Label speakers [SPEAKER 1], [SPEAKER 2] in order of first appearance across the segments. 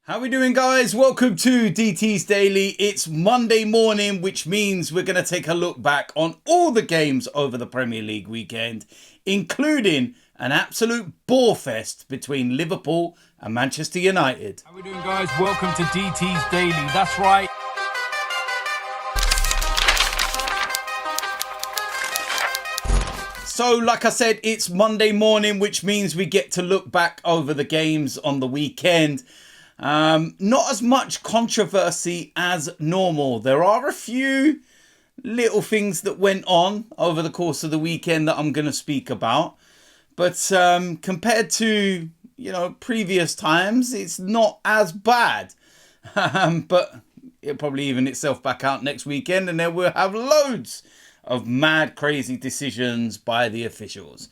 [SPEAKER 1] How we doing, guys? Welcome to DT's Daily. It's Monday morning, which means we're going to take a look back on all the games over the Premier League weekend, including an absolute bore fest between Liverpool and Manchester United.
[SPEAKER 2] How we doing, guys? Welcome to DT's Daily. That's right.
[SPEAKER 1] So, like I said, it's Monday morning, which means we get to look back over the games on the weekend. Not as much controversy as normal. There are a few little things that went on over the course of the weekend that I'm going to speak about. But compared to, previous times, it's not as bad. But it'll probably even itself back out next weekend, and then we'll have loads of mad, crazy decisions by the officials.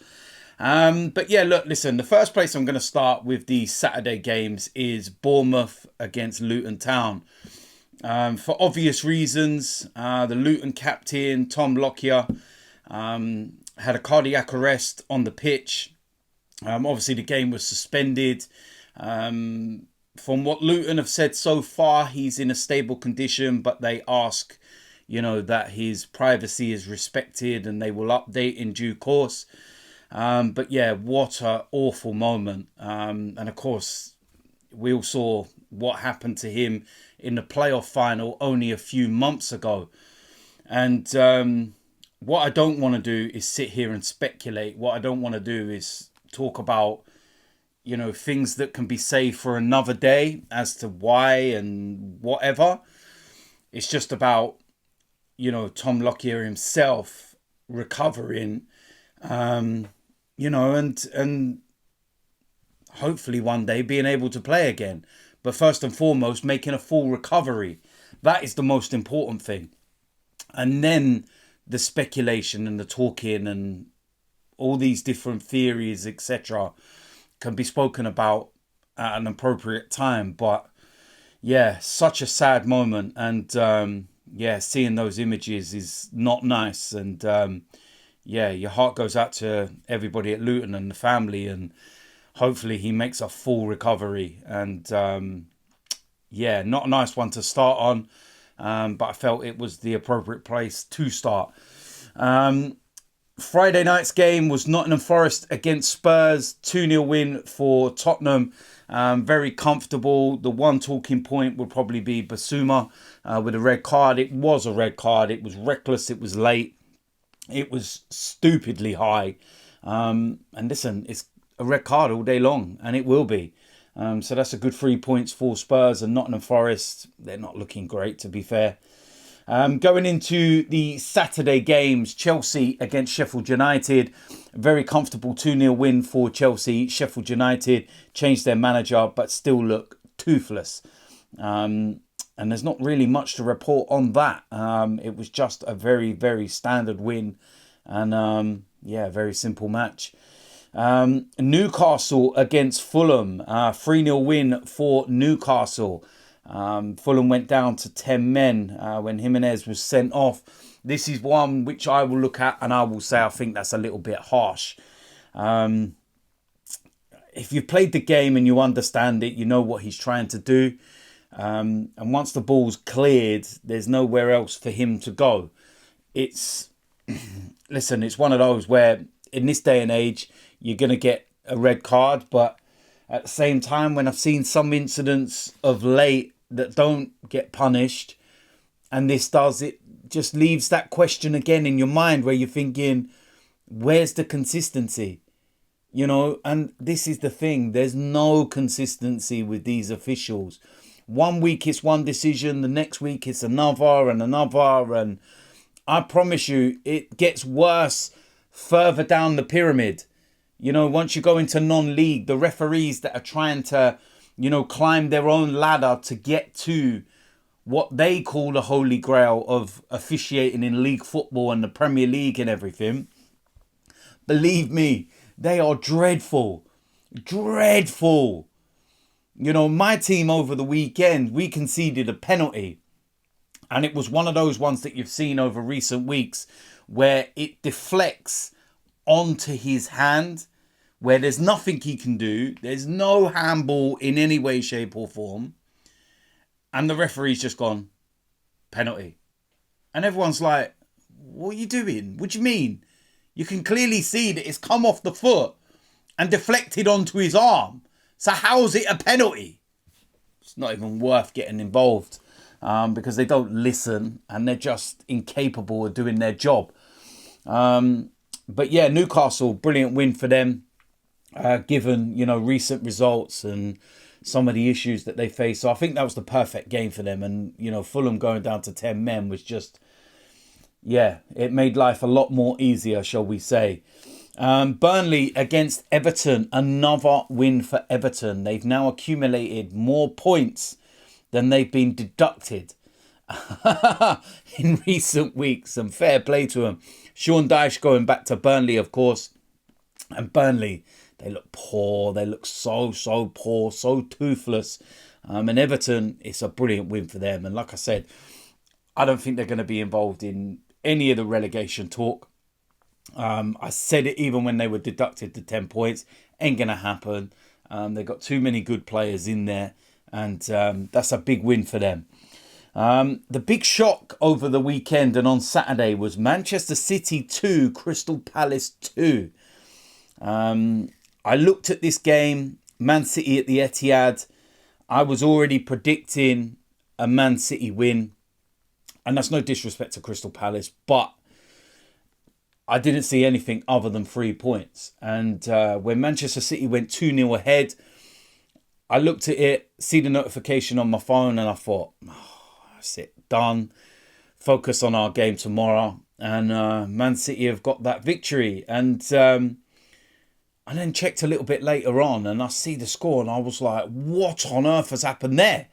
[SPEAKER 1] But yeah, look, listen, the first place I'm going to start with the Saturday games is Bournemouth against Luton Town. For obvious reasons, the Luton captain, Tom Lockyer, had a cardiac arrest on the pitch. Obviously, the game was suspended. From what Luton have said so far, he's in a stable condition, but they ask, that his privacy is respected and they will update in due course. But yeah, what an awful moment. And of course, we all saw what happened to him in the playoff final only a few months ago. And what I don't want to do is sit here and speculate. What I don't want to do is talk about, things that can be saved for another day as to why and whatever. It's just about, Tom Lockyer himself recovering, and hopefully one day being able to play again. But first and foremost, making a full recovery. That is the most important thing. And then the speculation and the talking and all these different theories, etc., can be spoken about at an appropriate time. But yeah, such a sad moment. And seeing those images is not nice. And your heart goes out to everybody at Luton and the family, and hopefully he makes a full recovery. And not a nice one to start on, but I felt it was the appropriate place to start. Friday night's game was Nottingham Forest against Spurs, 2-0 win for Tottenham. Very comfortable. The one talking point would probably be Basuma with a red card. It was a red card. It was reckless. It was late. It was stupidly high. And listen, it's a red card all day long, and it will be. So that's a good 3 points for Spurs. And Nottingham Forest, they're not looking great, to be fair. Going into the Saturday games, Chelsea against Sheffield United. Very comfortable 2-0 win for Chelsea. Sheffield United changed their manager, but still look toothless. And there's not really much to report on that. It was just a very, very standard win. And very simple match. Newcastle against Fulham. 3-0 win for Newcastle. Fulham went down to 10 men when Jimenez was sent off. This is one which I will look at and I will say I think that's a little bit harsh. If you've played the game and you understand it, you know what he's trying to do. And once the ball's cleared, there's nowhere else for him to go. It's one of those where in this day and age, you're going to get a red card. But at the same time, when I've seen some incidents of late that don't get punished, and this does, it just leaves that question again in your mind where you're thinking, where's the consistency? And this is the thing. There's no consistency with these officials. One week it's one decision, the next week it's another and another. And I promise you, it gets worse further down the pyramid. Once you go into non-league, the referees that are trying to, climb their own ladder to get to what they call the holy grail of officiating in league football and the Premier League and everything. Believe me, they are dreadful. Dreadful. My team over the weekend, we conceded a penalty. And it was one of those ones that you've seen over recent weeks where it deflects onto his hand, where there's nothing he can do. There's no handball in any way, shape or form. And the referee's just gone, penalty. And everyone's like, what are you doing? What do you mean? You can clearly see that it's come off the foot and deflected onto his arm. So how's it a penalty? It's not even worth getting involved because they don't listen and they're just incapable of doing their job. But yeah, Newcastle, brilliant win for them, given, recent results and some of the issues that they face. So I think that was the perfect game for them. And, Fulham going down to 10 men was just, it made life a lot more easier, shall we say. Burnley against Everton, another win for Everton. They've now accumulated more points than they've been deducted in recent weeks. And fair play to them. Sean Dyche going back to Burnley, of course. And Burnley, they look poor. They look so poor, so toothless. And Everton, it's a brilliant win for them. And like I said, I don't think they're going to be involved in any of the relegation talk. I said it even when they were deducted the 10 points. Ain't going to happen. They've got too many good players in there. And that's a big win for them. The big shock over the weekend and on Saturday was Manchester City 2, Crystal Palace 2. I looked at this game, Man City at the Etihad. I was already predicting a Man City win. And that's no disrespect to Crystal Palace, but I didn't see anything other than 3 points. And when Manchester City went 2-0 ahead, I looked at it, see the notification on my phone, and I thought, that's it, done. Focus on our game tomorrow. And Man City have got that victory. And I then checked a little bit later on, and I see the score, and I was like, what on earth has happened there?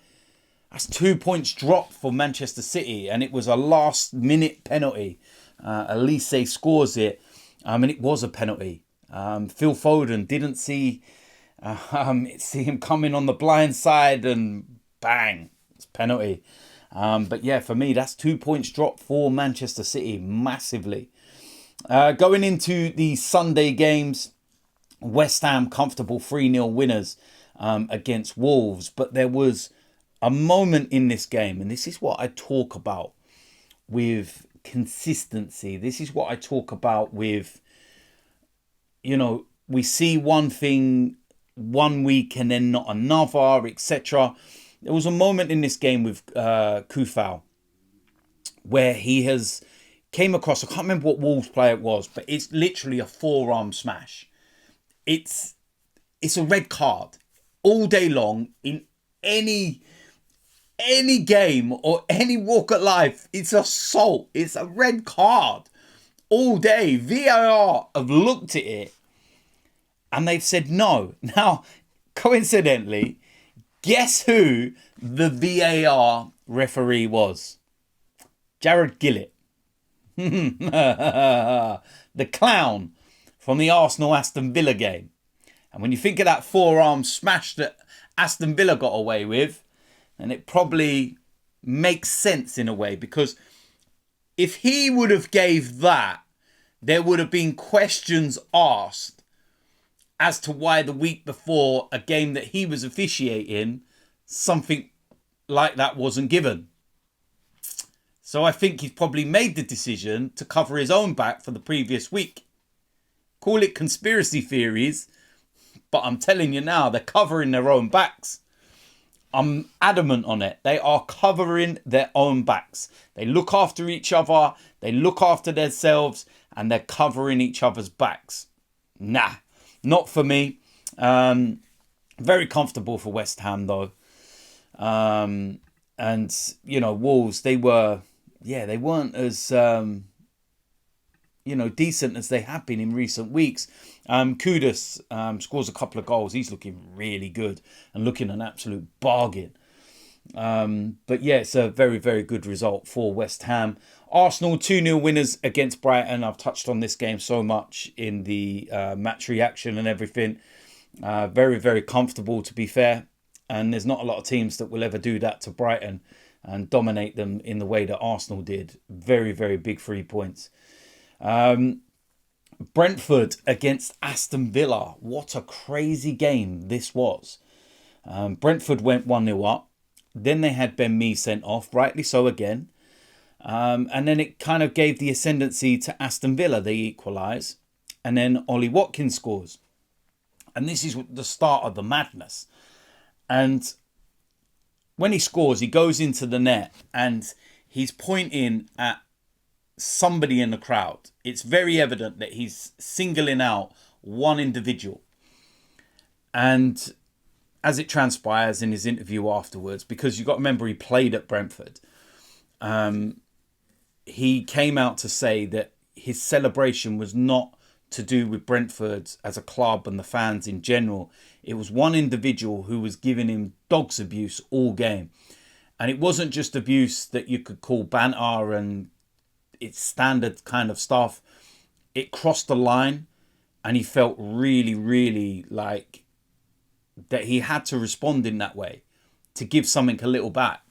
[SPEAKER 1] That's 2 points dropped for Manchester City, and it was a last-minute penalty. Elise scores it, and it was a penalty. Phil Foden didn't see him coming on the blind side, and bang, it's penalty. But yeah, for me, that's 2 points dropped for Manchester City, massively. Going into the Sunday games, West Ham comfortable 3-0 winners against Wolves, but there was a moment in this game, and this is what I talk about with consistency. This is what I talk about with, we see one thing one week and then not another, etc. There was a moment in this game with Kufal where he has came across, I can't remember what Wolves player it was, but it's literally a forearm smash. It's a red card all day long in any game or any walk of life. It's assault. It's a red card all day. VAR have looked at it and they've said no. Now, coincidentally, guess who the VAR referee was? Jared Gillett. The clown from the Arsenal-Aston Villa game. And when you think of that forearm smash that Aston Villa got away with, and it probably makes sense in a way, because if he would have gave that, there would have been questions asked as to why the week before a game that he was officiating, something like that wasn't given. So I think he's probably made the decision to cover his own back for the previous week. Call it conspiracy theories, but I'm telling you now, they're covering their own backs. I'm adamant on it. They are covering their own backs. They look after each other. They look after themselves, and they're covering each other's backs. Nah, not for me. Very comfortable for West Ham, though. And, Wolves, they weren't as, decent as they have been in recent weeks. Kudus scores a couple of goals. He's looking really good and looking an absolute bargain. But yeah, it's a very, very good result for West Ham. Arsenal 2-0 winners against Brighton. I've touched on this game so much in the match reaction and everything. Very, very comfortable, to be fair. And there's not a lot of teams that will ever do that to Brighton and dominate them in the way that Arsenal did. Very, very big 3 points. Brentford against Aston Villa. What a crazy game this was. Brentford went 1-0 up. Then they had Ben Mee sent off, rightly so again. And then it kind of gave the ascendancy to Aston Villa. They equalise. And then Ollie Watkins scores. And this is the start of the madness. And when he scores, he goes into the net and he's pointing at somebody in the crowd. It's very evident that he's singling out one individual. And as it transpires in his interview afterwards, because you've got to remember he played at Brentford, he came out to say that his celebration was not to do with Brentford as a club and the fans in general. It was one individual who was giving him dog's abuse all game. And it wasn't just abuse that you could call banter and it's standard kind of stuff. It crossed the line and he felt really, really like that he had to respond in that way to give something a little back.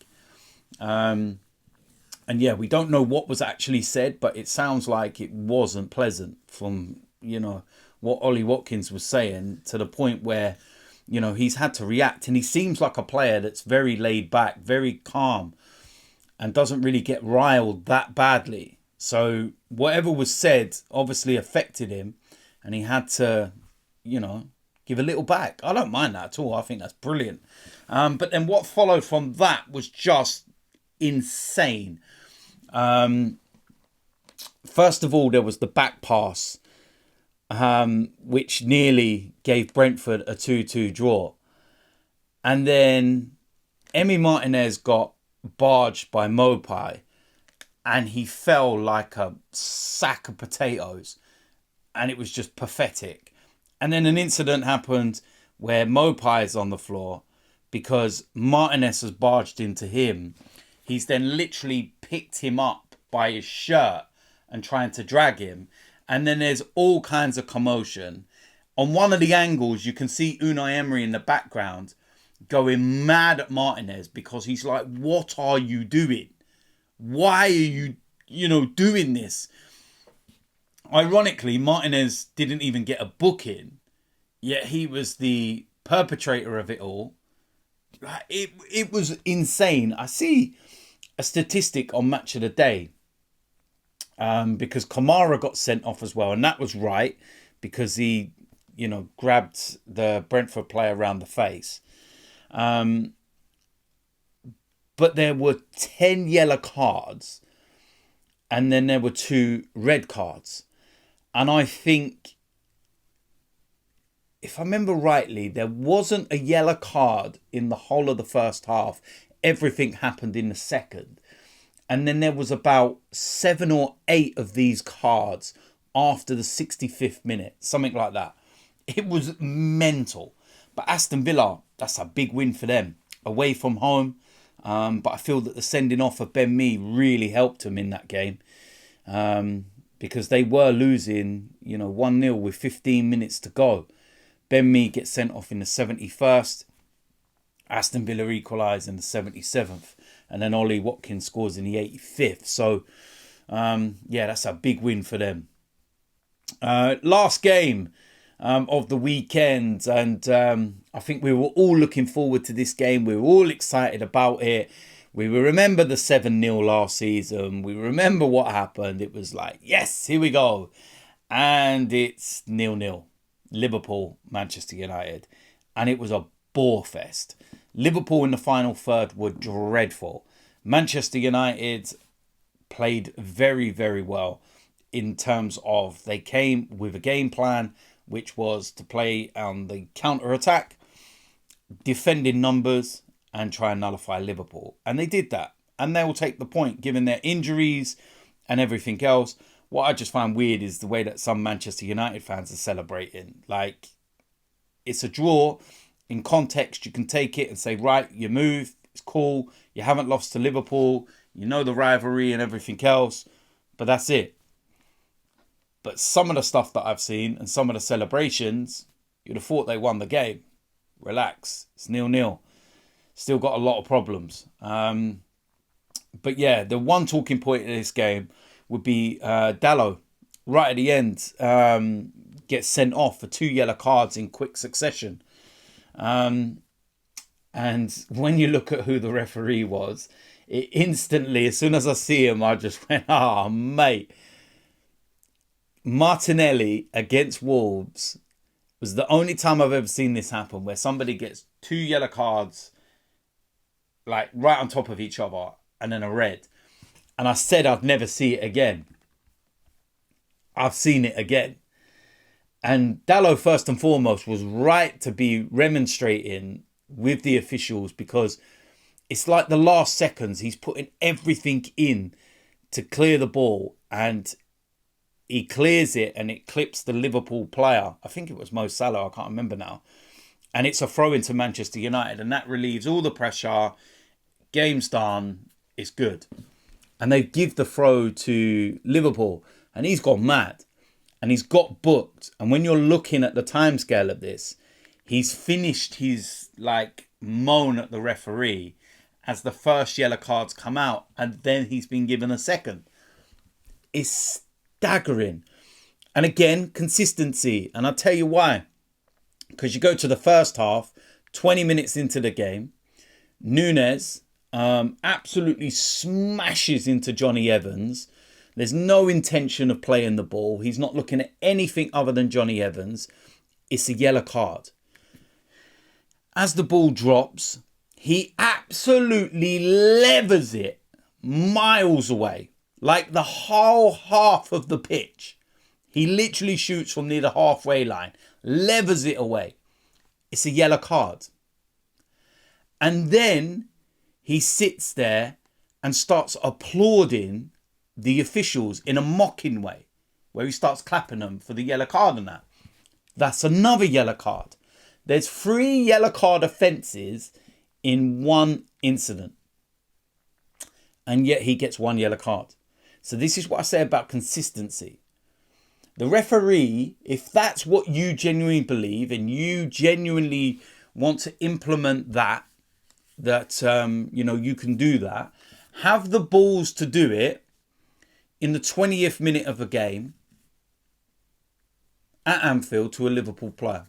[SPEAKER 1] And yeah, we don't know what was actually said, but it sounds like it wasn't pleasant from, you know, what Ollie Watkins was saying, to the point where, you know, he's had to react. And he seems like a player that's very laid back, very calm, and doesn't really get riled that badly. So whatever was said obviously affected him, and he had to, you know, give a little back. I don't mind that at all. I think that's brilliant. But then what followed from that was just insane. First of all, there was the back pass, which nearly gave Brentford a 2-2 draw. And then Emi Martinez got barged by Mopai and he fell like a sack of potatoes. And it was just pathetic. And then an incident happened where Mopai is on the floor because Martinez has barged into him. He's then literally picked him up by his shirt and trying to drag him. And then there's all kinds of commotion. On one of the angles, you can see Unai Emery in the background going mad at Martinez because he's like, what are you doing? Why are you, doing this? Ironically, Martinez didn't even get a booking, yet he was the perpetrator of it all. It was insane. I see a statistic on Match of the Day, because Kamara got sent off as well, and that was right because he, grabbed the Brentford player around the face. But there were 10 yellow cards, and then there were 2 red cards. And I think, if I remember rightly, there wasn't a yellow card in the whole of the first half. Everything happened in the second. And then there was about 7 or 8 of these cards after the 65th minute, something like that. It was mental. But Aston Villa, that's a big win for them, away from home. But I feel that the sending off of Ben Mee really helped them in that game. Because they were losing, 1-0 with 15 minutes to go. Ben Mee gets sent off in the 71st. Aston Villa equalise in the 77th. And then Ollie Watkins scores in the 85th. So, that's a big win for them. Last game of the weekend. And I think we were all looking forward to this game. We were all excited about it. We remember the 7-0 last season. We remember what happened. It was like, yes, here we go. And it's 0-0. Liverpool, Manchester United. And it was a bore fest. Liverpool in the final third were dreadful. Manchester United played very, very well in terms of they came with a game plan, which was to play on the counter-attack, defending numbers, and try and nullify Liverpool. And they did that. And they will take the point, given their injuries and everything else. What I just find weird is the way that some Manchester United fans are celebrating. Like, it's a draw. In context, you can take it and say, right, you move. It's cool. You haven't lost to Liverpool. You know the rivalry and everything else. But that's it. But some of the stuff that I've seen and some of the celebrations, you'd have thought they won the game. Relax. It's 0-0. Still got a lot of problems. But yeah, the one talking point in this game would be Dalot. Right at the end, gets sent off for 2 yellow cards in quick succession. And And when you look at who the referee was, it instantly, as soon as I see him, I just went, oh, mate. Martinelli against Wolves was the only time I've ever seen this happen, where somebody gets 2 yellow cards like right on top of each other and then a red. And I said I'd never see it again. I've seen it again. And Dalot, first and foremost, was right to be remonstrating with the officials, because it's like the last seconds. He's putting everything in to clear the ball, and he clears it and it clips the Liverpool player. I think it was Mo Salah, I can't remember now. And it's a throw into Manchester United, and that relieves all the pressure. Game's done. It's good. And they give the throw to Liverpool, and he's gone mad. And he's got booked. And when you're looking at the timescale of this, he's finished his moan at the referee as the first yellow cards come out, and then he's been given a second. It's staggering. And again, consistency. And I'll tell you why. Because you go to the first half, 20 minutes into the game, Núñez absolutely smashes into Johnny Evans. There's no intention of playing the ball. He's not looking at anything other than Johnny Evans. It's a yellow card. As the ball drops, he absolutely levers it miles away, like the whole half of the pitch. He literally shoots from near the halfway line, levers it away. It's a yellow card. And then he sits there and starts applauding the officials in a mocking way, where he starts clapping them for the yellow card and that. That's another yellow card. There's 3 yellow card offences in one incident. And yet he gets 1 yellow card. So this is what I say about consistency. The referee, if that's what you genuinely believe and you genuinely want to implement that you can do that, have the balls to do it in the 20th minute of a game at Anfield to a Liverpool player.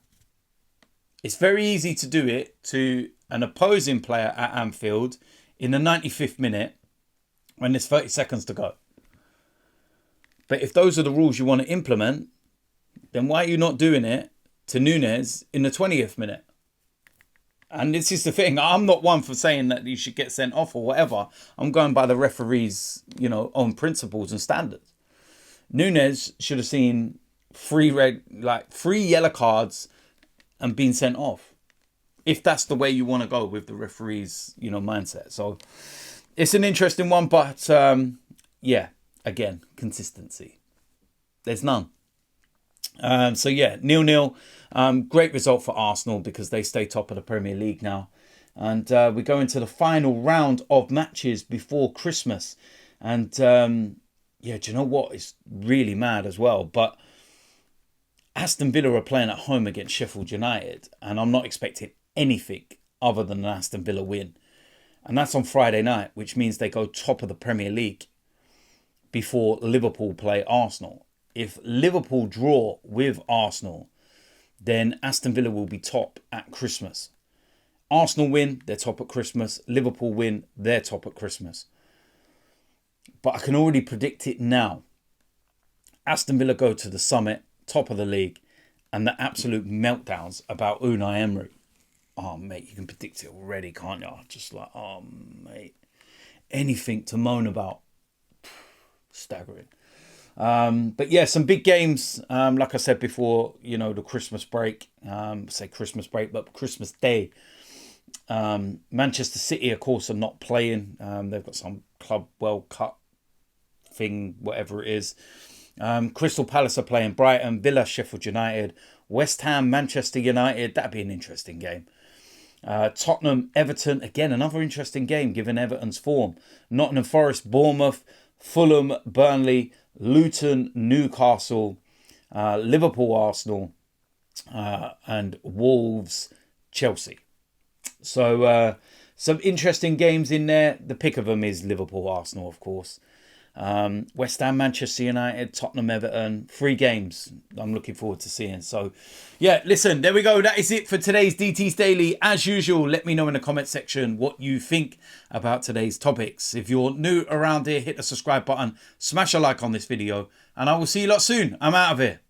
[SPEAKER 1] It's very easy to do it to an opposing player at Anfield in the 95th minute when there's 30 seconds to go. But if those are the rules you want to implement, then why are you not doing it to Núñez in the 20th minute? And this is the thing. I'm not one for saying that you should get sent off or whatever. I'm going by the referee's, own principles and standards. Núñez should have seen 3 yellow cards and been sent off, if that's the way you want to go with the referee's, mindset. So it's an interesting one, but again, consistency. There's none. 0-0. Great result for Arsenal, because they stay top of the Premier League now. And we go into the final round of matches before Christmas. And do you know what? It's really mad as well. But Aston Villa are playing at home against Sheffield United, and I'm not expecting anything other than an Aston Villa win. And that's on Friday night, which means they go top of the Premier League before Liverpool play Arsenal. If Liverpool draw with Arsenal, then Aston Villa will be top at Christmas. Arsenal win, they're top at Christmas. Liverpool win, they're top at Christmas. But I can already predict it now. Aston Villa go to the summit, top of the league, and the absolute meltdowns about Unai Emery. Oh, mate, you can predict it already, can't you? Just like, oh, mate. Anything to moan about. Staggering. But yeah, some big games. Like I said before, the Christmas break. But Christmas Day. Manchester City, of course, are not playing. They've got some Club World Cup thing, whatever it is. Crystal Palace are playing Brighton, Villa, Sheffield United, West Ham, Manchester United. That'd be an interesting game. Tottenham, Everton, again, another interesting game given Everton's form. Nottingham Forest, Bournemouth, Fulham, Burnley, Luton, Newcastle, Liverpool, Arsenal, and Wolves, Chelsea. So some interesting games in there. The pick of them is Liverpool, Arsenal, of course. West Ham, Manchester United, Tottenham, Everton, 3 games I'm looking forward to seeing. So yeah, listen, there we go. That is it for today's DT's Daily. As usual, let me know in the comment section what you think about today's topics. If you're new around here, hit the subscribe button, smash a like on this video, and I will see you lot soon. I'm out of here.